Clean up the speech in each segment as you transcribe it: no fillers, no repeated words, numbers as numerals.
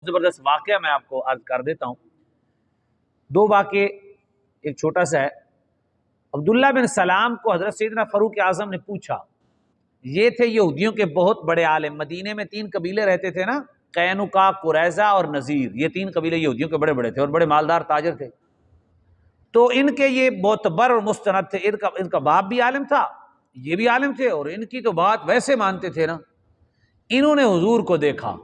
زبردست واقعہ میں آپ کو عرض کر دیتا ہوں. دو واقعے، ایک چھوٹا سا ہے. عبداللہ بن سلام کو حضرت سیدنا فاروق اعظم نے پوچھا. یہ تھے یہودیوں کے بہت بڑے عالم. مدینے میں 3 قبیلے رہتے تھے نا، قینقاع، قریظہ اور نذیر. یہ 3 قبیلے یہودیوں کے بڑے بڑے تھے اور بڑے مالدار تاجر تھے. تو ان کے یہ معتبر اور مستند تھے. ان کا باپ بھی عالم تھا، یہ بھی عالم تھے، اور ان کی تو بات ویسے مانتے تھے نا. انہوں نے حضور کو دیکھا،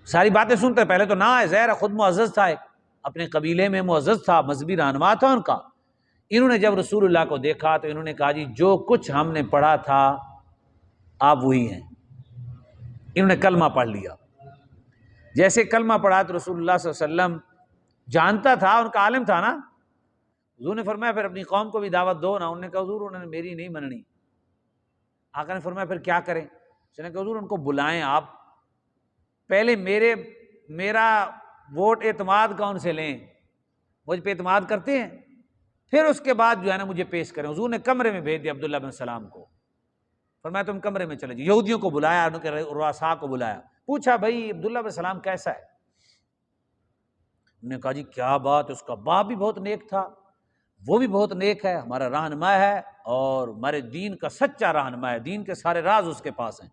ساری باتیں سنتے. پہلے تو نہ آئے، ظاہر خود معزز تھا، ایک اپنے قبیلے میں معزز تھا، مذہبی رہنما تھا ان کا. انہوں نے جب رسول اللہ کو دیکھا تو انہوں نے کہا جی جو کچھ ہم نے پڑھا تھا آپ وہی ہیں. انہوں نے کلمہ پڑھ لیا. جیسے کلمہ پڑھا تو رسول اللہ صلی اللہ علیہ وسلم جانتا تھا، ان کا عالم تھا نا. حضور نے فرمایا پھر اپنی قوم کو بھی دعوت دو نا. انہوں نے کہا حضور انہوں نے میری نہیں مننی. آقا نے فرمایا پھر کیا کریں؟ اس نے کہا حضور ان کو بلائیں آپ، پہلے میرا ووٹ اعتماد کا ان سے لیں، مجھ پہ اعتماد کرتے ہیں، پھر اس کے بعد جو ہے نا مجھے پیش کریں. حضور نے کمرے میں بھیج دیا عبداللہ بن سلام کو. فرمایا تم کمرے میں چلے جاؤ. یہودیوں کو بلایا، ان کے رؤساء کو بلایا، پوچھا بھائی عبداللہ بن سلام کیسا ہے؟ انہوں نے کہا جی کیا بات، اس کا باپ بھی بہت نیک تھا، وہ بھی بہت نیک ہے، ہمارا رہنما ہے اور ہمارے دین کا سچا رہنما ہے. دین کے سارے راز اس کے پاس ہیں،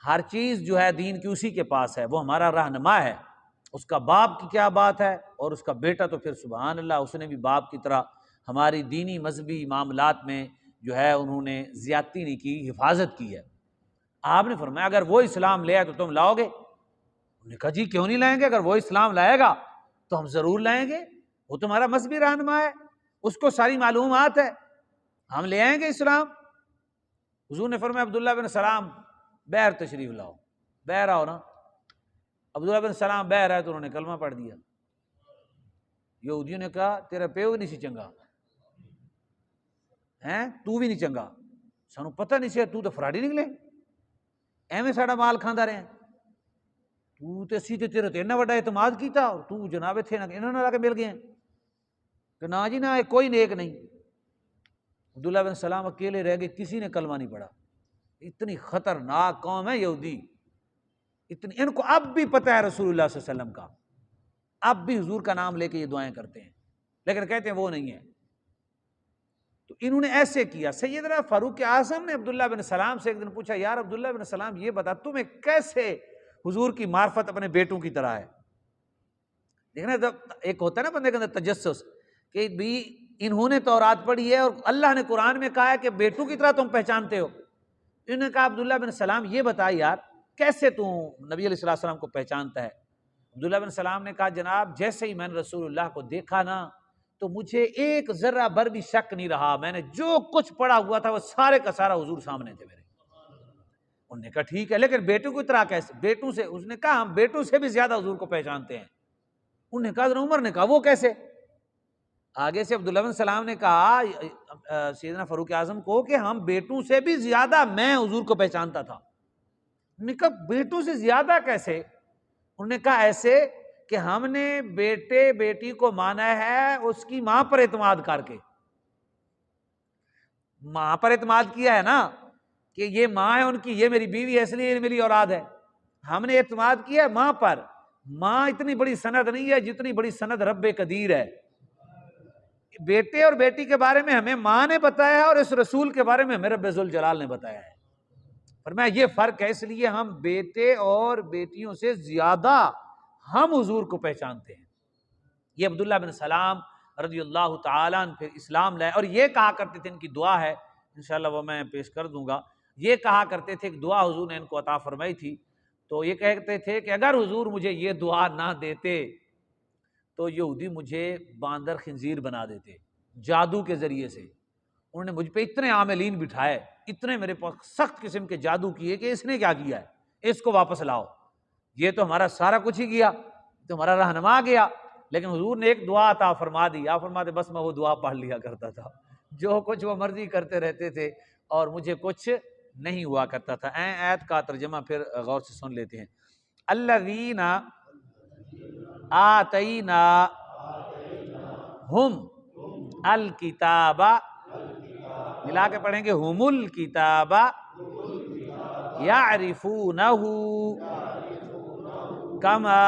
ہر چیز جو ہے دین کی اسی کے پاس ہے، وہ ہمارا رہنما ہے. اس کا باپ کی کیا بات ہے، اور اس کا بیٹا تو پھر سبحان اللہ، اس نے بھی باپ کی طرح ہماری دینی مذہبی معاملات میں جو ہے انہوں نے زیادتی نہیں کی، حفاظت کی ہے. آپ نے فرمایا اگر وہ اسلام لے آئے تو تم لاؤ گے؟ انہوں نے کہا جی کیوں نہیں لائیں گے، اگر وہ اسلام لائے گا تو ہم ضرور لائیں گے، وہ تمہارا مذہبی رہنما ہے، اس کو ساری معلومات ہے، ہم لے آئیں گے اسلام. حضور نے فرمایا عبداللہ بن سلام بہر تشریف لاؤ. بہر آؤ نا. عبداللہ بن سلام بہر آئے تو انہوں نے کلمہ پڑھ دیا. یہودیوں نے کہا تیرا پیو نہیں سی چنگا ہیں، تو بھی نہیں چنگا، سانو پتہ نہیں سی، تو تو فراڈی نکلے، ایویں ساڈا مال کھاندا رہے، تو تے اسی تے تیرے تے اتنا بڑا اعتماد کیتا اور تو جناب تھے نا انہوں نے لا کے مل گئے کہ نہ جی نہ کوئی نیک نہیں. عبداللہ بن سلام اکیلے رہ گئے، کسی نے کلمہ نہیں پڑھا. اتنی خطرناک قوم ہے یہودی، اتنی. ان کو اب بھی پتہ ہے رسول اللہ صلی اللہ علیہ وسلم کا، اب بھی حضور کا نام لے کے یہ دعائیں کرتے ہیں، لیکن کہتے ہیں وہ نہیں ہے. تو انہوں نے ایسے کیا. سیدنا فاروق اعظم نے عبداللہ بن سلام سے ایک دن پوچھا یار عبداللہ بن سلام یہ بتا تمہیں کیسے حضور کی معرفت اپنے بیٹوں کی طرح ہے؟ دیکھنا ایک ہوتا ہے نا بندے کے اندر تجسس کہ بھی انہوں نے تورات پڑھی ہے اور اللہ نے قرآن میں کہا ہے کہ بیٹوں کی طرح تم پہچانتے ہو. انہوں نے کہا عبداللہ بن سلام یہ بتا یار کیسے تو نبی علیہ السلام کو پہچانتا ہے؟ عبداللہ بن سلام نے کہا جناب جیسے ہی میں نے رسول اللہ کو دیکھا نا تو مجھے ایک ذرہ بھر بھی شک نہیں رہا، میں نے جو کچھ پڑھا ہوا تھا وہ سارے کا سارا حضور سامنے تھے میرے. انہوں نے کہا ٹھیک ہے لیکن بیٹوں کی طرح کیسے؟ بیٹوں سے، اس نے کہا ہم بیٹوں سے بھی زیادہ حضور کو پہچانتے ہیں. انہوں نے کہا عمر نے کہا وہ کیسے؟ آگے سے عبداللہ بن سلام نے کہا سیدنا فاروق اعظم کو کہ ہم بیٹوں سے بھی زیادہ میں حضور کو پہچانتا تھا. انہوں نے کہا بیٹوں سے زیادہ کیسے؟ انہوں نے کہا ایسے کہ ہم نے بیٹے بیٹی کو مانا ہے اس کی ماں پر اعتماد کر کے. ماں پر اعتماد کیا ہے نا کہ یہ ماں ہے ان کی، یہ میری بیوی ہے اس لیے یہ میری اولاد ہے. ہم نے اعتماد کیا ہے ماں پر. ماں اتنی بڑی سند نہیں ہے جتنی بڑی سند رب قدیر ہے. بیٹے اور بیٹی کے بارے میں ہمیں ماں نے بتایا ہے اور اس رسول کے بارے میں ہمیں رب ذوالجلال نے بتایا ہے. فرمایا یہ فرق ہے، اس لیے ہم بیٹے اور بیٹیوں سے زیادہ ہم حضور کو پہچانتے ہیں. یہ عبداللہ بن سلام رضی اللہ تعالیٰ عنہ پھر اسلام لائے اور یہ کہا کرتے تھے، ان کی دعا ہے انشاءاللہ وہ میں پیش کر دوں گا. یہ کہا کرتے تھے، ایک دعا حضور نے ان کو عطا فرمائی تھی، تو یہ کہتے تھے کہ اگر حضور مجھے یہ دعا نہ دیتے تو یہودی مجھے باندر خنزیر بنا دیتے جادو کے ذریعے سے. انہوں نے مجھ پہ اتنے عاملین بٹھائے، اتنے میرے پاس سخت قسم کے جادو کیے کہ اس نے کیا کیا ہے، اس کو واپس لاؤ، یہ تو ہمارا سارا کچھ ہی گیا، تو ہمارا رہنما گیا. لیکن حضور نے ایک دعا عطا فرما دی. آپ فرماتے بس میں وہ دعا پڑھ لیا کرتا تھا، جو کچھ وہ مرضی کرتے رہتے تھے اور مجھے کچھ نہیں ہوا کرتا تھا. آیت کا ترجمہ پھر غور سے سن لیتے ہیں. الذین آتینا ہم الکتاب، ملا کے پڑھیں گے ہم الکتاب یعرفونہ کما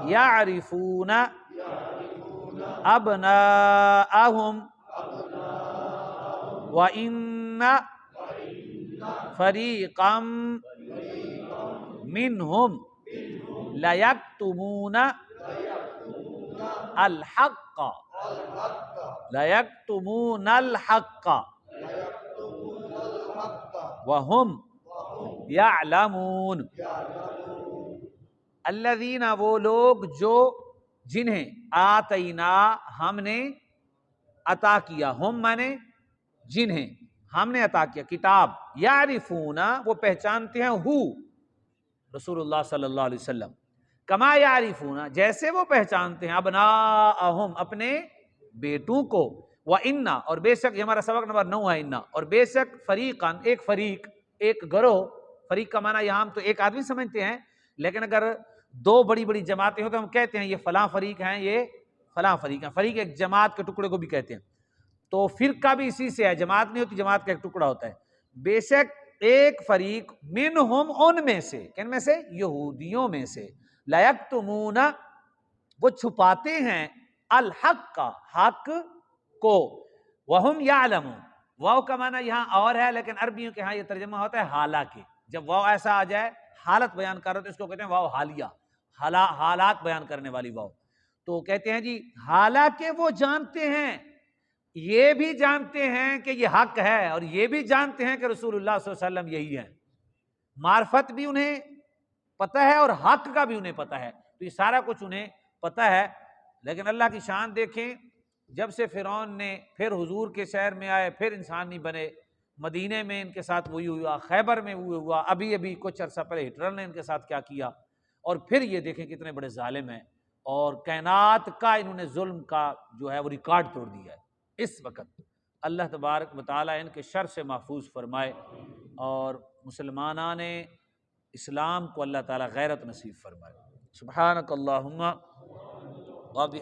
یعرفون ابناءہم وَإِنَّ فَرِيقًا مِّنْهُمْ لَيَكْتُمُونَ الْحَقَّ وَهُمْ يَعْلَمُونَ۔ الذین وہ لوگ جو جنہیں آتینا ہم نے عطا کیا، ہم مانے جنہیں ہم نے عطا کیا کتاب، یعرفون وہ پہچانتے ہیں ہو رسول اللہ صلی اللہ علیہ وسلم، کما یعرفون جیسے وہ پہچانتے ہیں ابناءہم اپنے بیٹوں کو، وَإِنَّ اور بے شک یہ ہمارا سبق نمبر 9 ہے، ان اور بے شک فریقاً ایک فریق، ایک گروہ، فریق کا معنی یہاں ہم تو ایک آدمی سمجھتے ہیں، لیکن اگر دو بڑی بڑی جماعتیں ہو تو ہم کہتے ہیں یہ فلاں فریق ہیں، یہ فلاں فریق ہیں، فریق ایک جماعت کے ٹکڑے کو بھی کہتے ہیں، تو فرقہ بھی اسی سے ہے، جماعت نہیں ہوتی، جماعت کا ایک ٹکڑا ہوتا ہے، بے شک ایک فریق منہم ان میں سے، کن میں سے؟ یہودیوں میں سے، لیکتمون وہ چھپاتے ہیں الحق کا حق کو، وہم یعلمون واو کا معنی یہاں اور ہے لیکن عربیوں کے ہاں یہ ترجمہ ہوتا ہے حالانکہ، جب واو ایسا آ جائے حالت بیان کر رہے تو اس کو کہتے ہیں واو حالیہ، حالات بیان کرنے والی واو، تو کہتے ہیں جی حالانکہ وہ جانتے ہیں، یہ بھی جانتے ہیں کہ یہ حق ہے اور یہ بھی جانتے ہیں کہ رسول اللہ صلی اللہ علیہ وسلم یہی ہے، معرفت بھی انہیں پتہ ہے اور حق کا بھی انہیں پتہ ہے، تو یہ سارا کچھ انہیں پتہ ہے، لیکن اللہ کی شان دیکھیں، جب سے فرعون نے پھر حضور کے شہر میں آئے پھر انسان نہیں بنے، مدینے میں ان کے ساتھ وہی ہوا، خیبر میں وہی ہوا، ابھی کچھ عرصہ پہلے ہٹلر نے ان کے ساتھ کیا کیا، اور پھر یہ دیکھیں کتنے بڑے ظالم ہیں، اور کائنات کا انہوں نے ظلم کا جو ہے وہ ریکارڈ توڑ دیا ہے اس وقت۔ اللہ تبارک و تعالی ان کے شر سے محفوظ فرمائے، اور مسلمانان اسلام کو اللہ تعالی غیرت نصیب فرمائے۔ سبحانک اللہم